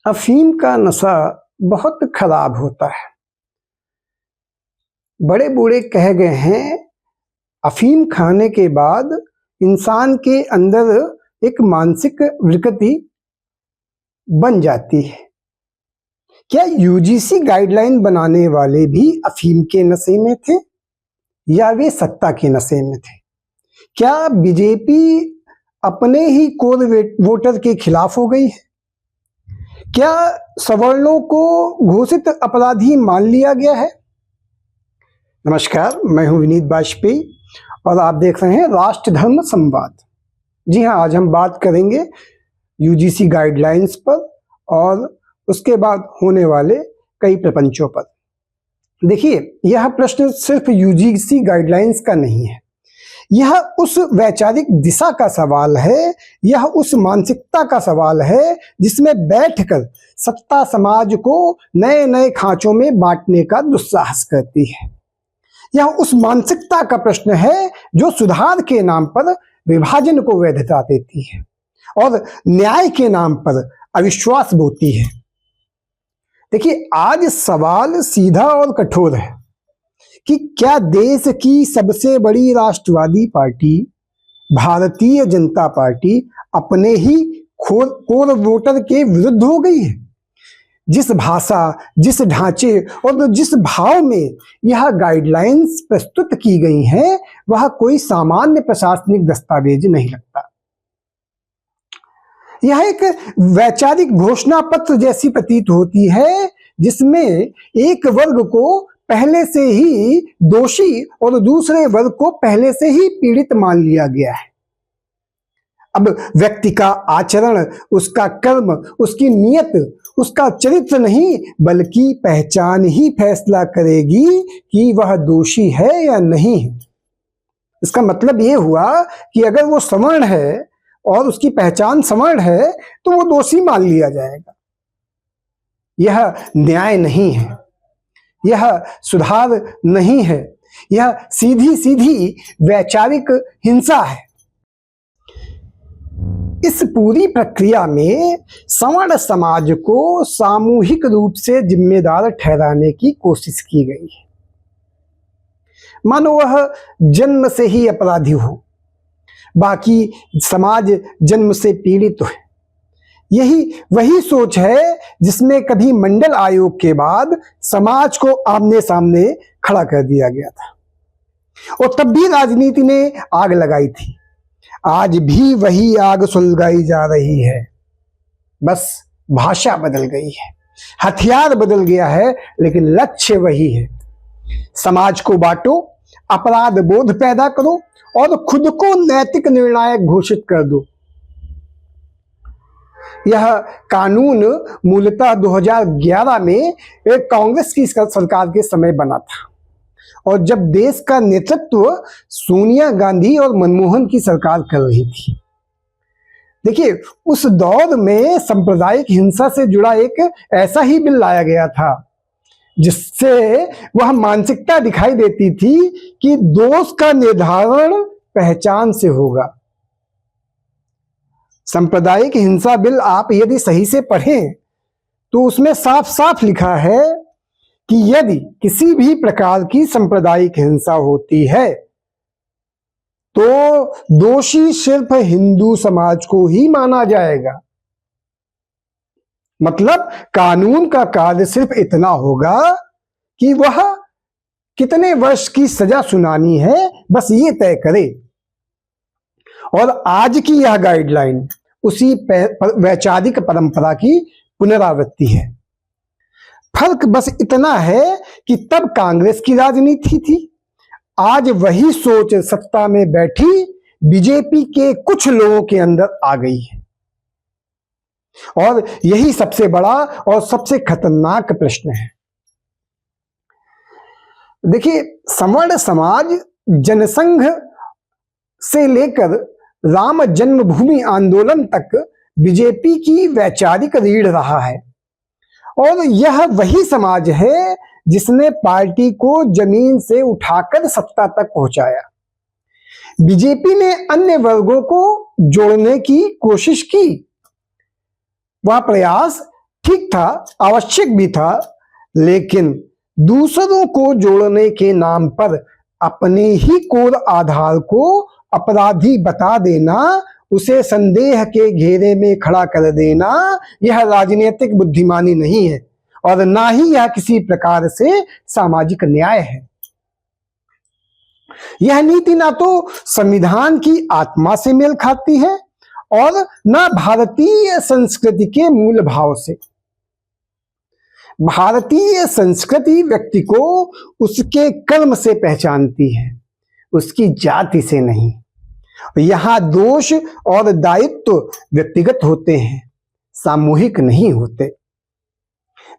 अफीम का नशा बहुत खराब होता है। बड़े बूढ़े कह गए हैं, अफीम खाने के बाद इंसान के अंदर एक मानसिक विकृति बन जाती है। क्या यूजीसी गाइडलाइन बनाने वाले भी अफीम के नशे में थे या वे सत्ता के नशे में थे? क्या बीजेपी अपने ही कोर वोटर के खिलाफ हो गई है? क्या सवर्णों को घोषित अपराधी मान लिया गया है? नमस्कार, मैं हूं विनीत वाजपेयी और आप देख रहे हैं राष्ट्र धर्म संवाद। जी हां, आज हम बात करेंगे यूजीसी गाइडलाइंस पर और उसके बाद होने वाले कई प्रपंचों पर। देखिए, यह प्रश्न सिर्फ यूजीसी गाइडलाइंस का नहीं है, यह उस वैचारिक दिशा का सवाल है, यह उस मानसिकता का सवाल है जिसमें बैठकर सत्ता समाज को नए नए खांचों में बांटने का दुस्साहस करती है। यह उस मानसिकता का प्रश्न है जो सुधार के नाम पर विभाजन को वैधता देती है और न्याय के नाम पर अविश्वास बोती है। देखिए, आज सवाल सीधा और कठोर है कि क्या देश की सबसे बड़ी राष्ट्रवादी पार्टी भारतीय जनता पार्टी अपने ही कोर वोटर के विरुद्ध हो गई है? जिस भाषा, जिस ढांचे और जिस भाव में यह गाइडलाइंस प्रस्तुत की गई हैं, वह कोई सामान्य प्रशासनिक दस्तावेज नहीं लगता। यह एक वैचारिक घोषणा पत्र जैसी प्रतीत होती है जिसमें एक वर्ग को पहले से ही दोषी और दूसरे वर्ग को पहले से ही पीड़ित मान लिया गया है। अब व्यक्ति का आचरण, उसका कर्म, उसकी नियत, उसका चरित्र नहीं बल्कि पहचान ही फैसला करेगी कि वह दोषी है या नहीं है। इसका मतलब यह हुआ कि अगर वो सवर्ण है और उसकी पहचान सवर्ण है तो वो दोषी मान लिया जाएगा। यह न्याय नहीं है, यह सुधार नहीं है, यह सीधी सीधी वैचारिक हिंसा है। इस पूरी प्रक्रिया में सवर्ण समाज को सामूहिक रूप से जिम्मेदार ठहराने की कोशिश की गई है, मानो वह जन्म से ही अपराधी हो, बाकी समाज जन्म से पीड़ित है। यही वही सोच है जिसमें कभी मंडल आयोग के बाद समाज को आमने सामने खड़ा कर दिया गया था और तब भी राजनीति ने आग लगाई थी। आज भी वही आग सुलगाई जा रही है, बस भाषा बदल गई है, हथियार बदल गया है, लेकिन लक्ष्य वही है। समाज को बांटो, अपराध बोध पैदा करो और खुद को नैतिक निर्णायक घोषित कर दो। यह कानून मूलतः 2011 में एक कांग्रेस की सरकार के समय बना था और जब देश का नेतृत्व सोनिया गांधी और मनमोहन की सरकार कर रही थी। देखिए, उस दौर में सांप्रदायिक हिंसा से जुड़ा एक ऐसा ही बिल लाया गया था जिससे वह मानसिकता दिखाई देती थी कि दोष का निर्धारण पहचान से होगा। सांप्रदायिक हिंसा बिल आप यदि सही से पढ़ें तो उसमें साफ साफ लिखा है कि यदि किसी भी प्रकार की सांप्रदायिक हिंसा होती है तो दोषी सिर्फ हिंदू समाज को ही माना जाएगा। मतलब कानून का कार्य सिर्फ इतना होगा कि वह कितने वर्ष की सजा सुनानी है, बस ये तय करे। और आज की यह गाइडलाइन उसी वैचारिक परंपरा की पुनरावृत्ति है। फर्क बस इतना है कि तब कांग्रेस की राजनीति थी, आज वही सोच सत्ता में बैठी बीजेपी के कुछ लोगों के अंदर आ गई है। और यही सबसे बड़ा और सबसे खतरनाक प्रश्न है। देखिए, सवर्ण समाज जनसंघ से लेकर राम जन्मभूमि आंदोलन तक बीजेपी की वैचारिक रीढ़ रहा है और यह वही समाज है जिसने पार्टी को जमीन से उठाकर सत्ता तक पहुंचाया। बीजेपी ने अन्य वर्गों को जोड़ने की कोशिश की, वह प्रयास ठीक था, आवश्यक भी था, लेकिन दूसरों को जोड़ने के नाम पर अपने ही कोर आधार को अपराधी बता देना, उसे संदेह के घेरे में खड़ा कर देना, यह राजनीतिक बुद्धिमानी नहीं है और ना ही यह किसी प्रकार से सामाजिक न्याय है। यह नीति ना तो संविधान की आत्मा से मेल खाती है और ना भारतीय संस्कृति के मूल भाव से। भारतीय संस्कृति व्यक्ति को उसके कर्म से पहचानती है, उसकी जाति से नहीं। यहां दोष और दायित्व व्यक्तिगत होते हैं, सामूहिक नहीं होते।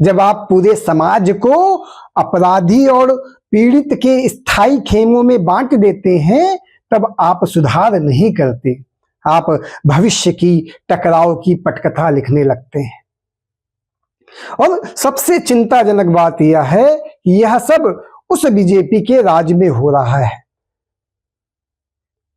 जब आप पूरे समाज को अपराधी और पीड़ित के स्थायी खेमों में बांट देते हैं, तब आप सुधार नहीं करते, आप भविष्य की टकराव की पटकथा लिखने लगते हैं। और सबसे चिंताजनक बात यह है कि यह सब उस बीजेपी के राज में हो रहा है।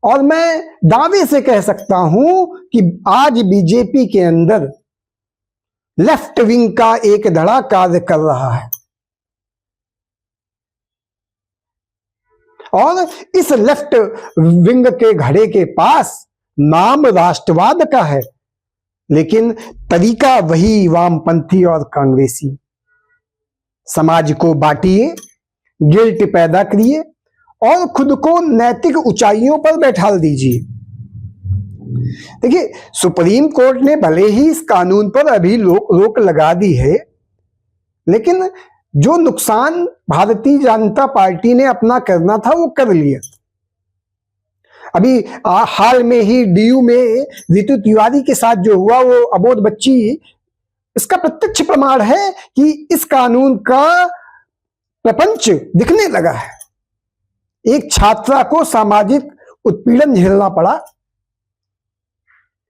और मैं दावे से कह सकता हूं कि आज बीजेपी के अंदर लेफ्ट विंग का एक धड़ा कार्य कर रहा है और इस लेफ्ट विंग के घड़े के पास नाम राष्ट्रवाद का है, लेकिन तरीका वही वामपंथी और कांग्रेसी। समाज को बांटिए, गिल्ट पैदा करिए और खुद को नैतिक ऊंचाइयों पर बैठा दीजिए। देखिए, सुप्रीम कोर्ट ने भले ही इस कानून पर अभी रोक लगा दी है, लेकिन जो नुकसान भारतीय जनता पार्टी ने अपना करना था वो कर लिया। अभी हाल में ही डीयू में रितु तिवारी के साथ जो हुआ, वो अबोध बच्ची, इसका प्रत्यक्ष प्रमाण है कि इस कानून का प्रपंच दिखने लगा है। एक छात्रा को सामाजिक उत्पीड़न झेलना पड़ा।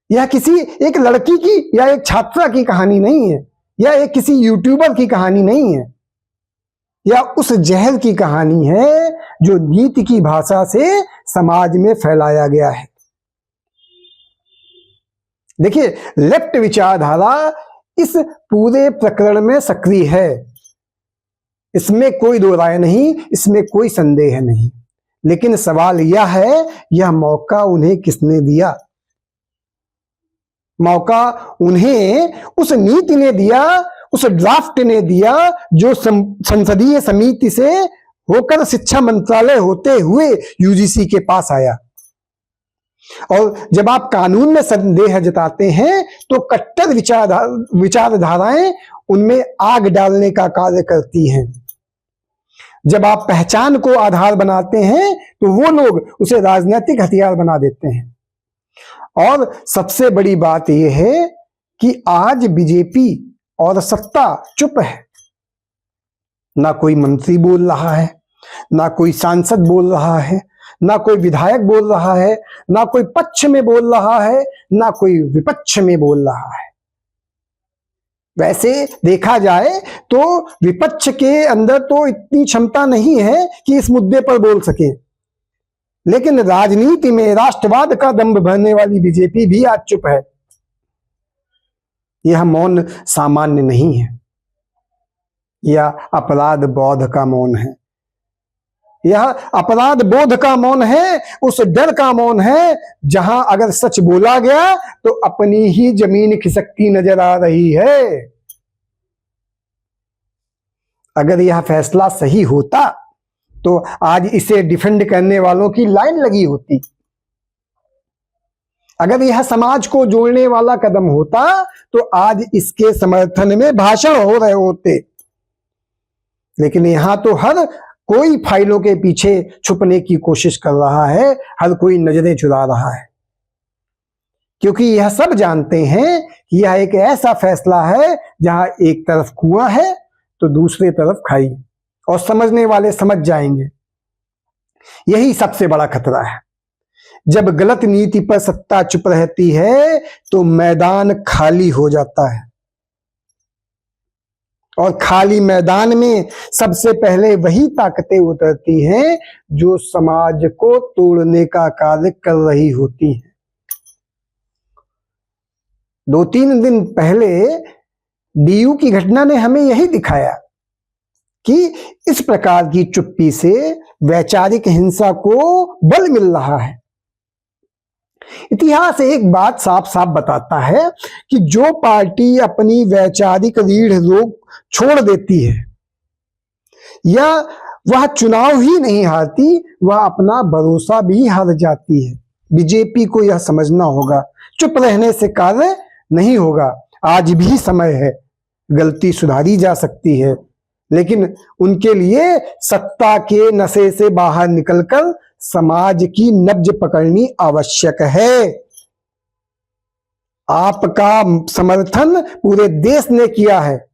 यह किसी एक लड़की की या एक छात्रा की कहानी नहीं है, या एक किसी यूट्यूबर की कहानी नहीं है, या उस जहर की कहानी है जो नीति की भाषा से समाज में फैलाया गया है। देखिए, लेफ्ट विचारधारा इस पूरे प्रकरण में सक्रिय है, इसमें कोई दो राय नहीं, इसमें कोई संदेह नहीं। लेकिन सवाल यह है, यह मौका उन्हें किसने दिया? मौका उन्हें उस नीति ने दिया, उस ड्राफ्ट ने दिया जो संसदीय समिति से होकर शिक्षा मंत्रालय होते हुए यूजीसी के पास आया। और जब आप कानून में संदेह जताते हैं तो कट्टर विचारधाराएं उनमें आग डालने का कार्य करती हैं। जब आप पहचान को आधार बनाते हैं तो वो लोग उसे राजनीतिक हथियार बना देते हैं। और सबसे बड़ी बात यह है कि आज बीजेपी और सत्ता चुप है। ना कोई मंत्री बोल रहा है, ना कोई सांसद बोल रहा है, ना कोई विधायक बोल रहा है, ना कोई पक्ष में बोल रहा है, ना कोई विपक्ष में बोल रहा है। वैसे देखा जाए तो विपक्ष के अंदर तो इतनी क्षमता नहीं है कि इस मुद्दे पर बोल सके, लेकिन राजनीति में राष्ट्रवाद का दंभ भरने वाली बीजेपी भी आज चुप है। यह मौन सामान्य नहीं है, यह अपराध बोध का मौन है। यह अपराध बोध का मौन है, उस डर का मौन है जहां अगर सच बोला गया तो अपनी ही जमीन खिसकती नजर आ रही है। अगर यह फैसला सही होता तो आज इसे डिफेंड करने वालों की लाइन लगी होती। अगर यह समाज को जोड़ने वाला कदम होता तो आज इसके समर्थन में भाषण हो रहे होते। लेकिन यहां तो हर कोई फाइलों के पीछे छुपने की कोशिश कर रहा है, हर कोई नजरें चुरा रहा है, क्योंकि यह सब जानते हैं कि यह एक ऐसा फैसला है जहां एक तरफ कुआं है तो दूसरी तरफ खाई, और समझने वाले समझ जाएंगे। यही सबसे बड़ा खतरा है। जब गलत नीति पर सत्ता चुप रहती है तो मैदान खाली हो जाता है, और खाली मैदान में सबसे पहले वही ताकतें उतरती हैं जो समाज को तोड़ने का कार्य कर रही होती हैं। 2-3 दिन पहले डीयू की घटना ने हमें यही दिखाया कि इस प्रकार की चुप्पी से वैचारिक हिंसा को बल मिल रहा है। इतिहास एक बात साफ साफ बताता है कि जो पार्टी अपनी वैचारिक रीढ़ रोक छोड़ देती है या वह चुनाव ही नहीं हारती, वह अपना भरोसा भी हार जाती है। बीजेपी को यह समझना होगा, चुप रहने से कार्य नहीं होगा। आज भी समय है, गलती सुधारी जा सकती है, लेकिन उनके लिए सत्ता के नशे से बाहर निकलकर समाज की नब्ज पकड़नी आवश्यक है। आपका समर्थन पूरे देश ने किया है,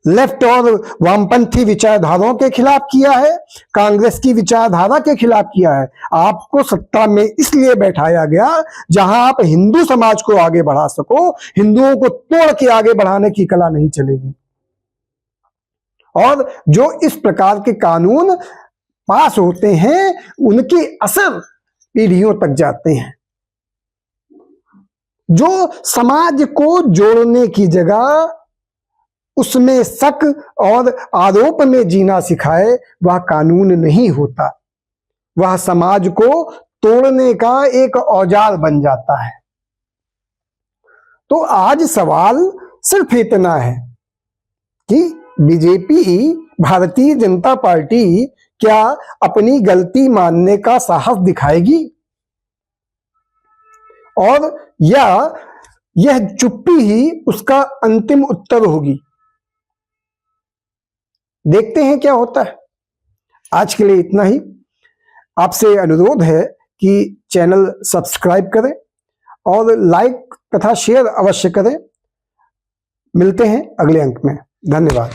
लेफ्ट और वामपंथी विचारधाराओं के खिलाफ किया है, कांग्रेस की विचारधारा के खिलाफ किया है। आपको सत्ता में इसलिए बैठाया गया जहां आप हिंदू समाज को आगे बढ़ा सको, हिंदुओं को तोड़ के आगे बढ़ाने की कला नहीं चलेगी। और जो इस प्रकार के कानून पास होते हैं उनके असर पीढ़ियों तक जाते हैं। जो समाज को जोड़ने की जगह उसमें शक और आरोप में जीना सिखाए, वह कानून नहीं होता, वह समाज को तोड़ने का एक औजार बन जाता है। तो आज सवाल सिर्फ इतना है कि बीजेपी, भारतीय जनता पार्टी क्या अपनी गलती मानने का साहस दिखाएगी और या यह चुप्पी ही उसका अंतिम उत्तर होगी। देखते हैं क्या होता है। आज के लिए इतना ही। आपसे अनुरोध है कि चैनल सब्सक्राइब करें और लाइक तथा शेयर अवश्य करें। मिलते हैं अगले अंक में। धन्यवाद।